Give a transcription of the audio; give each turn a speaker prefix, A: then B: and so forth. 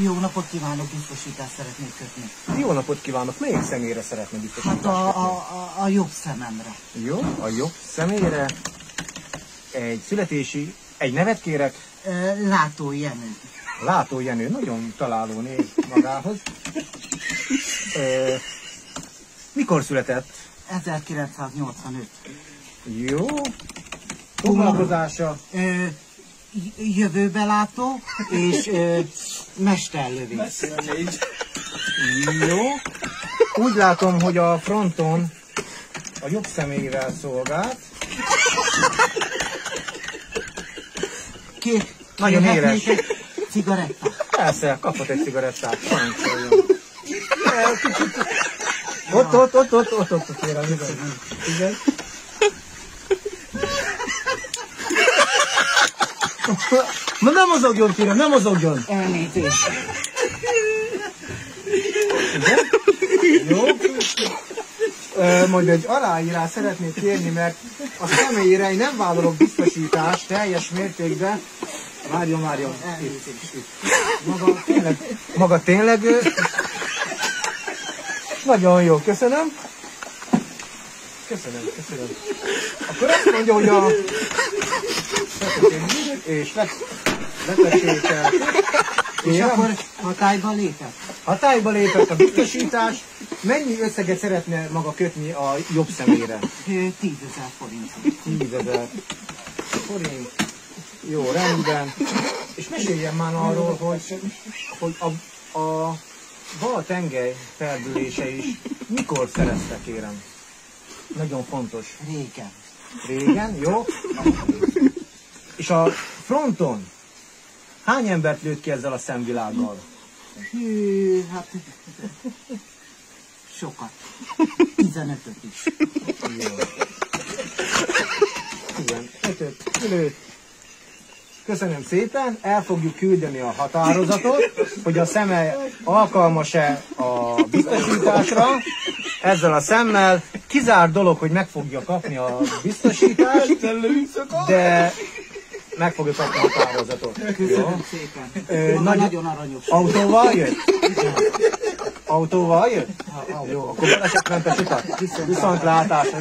A: Jó napot kívánok, biztosítást szeretnék kötni.
B: Jó napot kívánok, melyik személyre szeretne biztosítást
A: Hát
B: kötni?
A: a jobb szememre.
B: Jó, a jobb személyre. Egy nevet kérek.
A: Látó Jenő.
B: Látó Jenő, nagyon találó név magához. Mikor született?
A: 1985.
B: Jó. Foglalkozása?
A: Jövőbelátó és mesterlövész.
B: Jó. Úgy látom, hogy a fronton a jobb személyével szolgált. Nagyon éles.
A: Egy cigarettát.
B: Persze, kapott egy cigarettát. Parancsoljon. Ott, kérem, igen. Na nem mozogjon, kérem, nem mozogjon!
A: Elnézést.
B: Igen? Jó. Majd egy aláírás szeretnék kérni, mert a személyére én nem vállalok biztosítást teljes mértékben. Várjon. Maga tényleg... Nagyon jó, köszönöm. Köszönöm. Akkor azt mondja, hogy a... És letessék el.
A: És akkor hatályba lépett?
B: Hatályba lépett a biztosítás. Mennyi összeget szeretne maga kötni a jobb személyre?
A: 10 000 forint.
B: 10 000 forint. Jó, rendben. És meséljen már arról, hogy a bal tengely feldülése is mikor szerezte, kérem? Nagyon fontos. Régen, jó? És a fronton hány embert lőtt ki ezzel a szemvilággal?
A: Hű, hát... sokat. 15-öt is.
B: Jó. 15-öt lőtt. Köszönöm szépen, el fogjuk küldeni a határozatot, hogy a szeme alkalmas-e a biztosításra. Ezzel a szemmel kizárt dolog, hogy meg fogja kapni a biztosítást, de meg fogja kapni a határozatot.
A: Köszönöm szépen. Nagyon aranyos.
B: Autóval jött? Autóval jött? Jó, akkor balesetmentes utat. Viszontlátásra.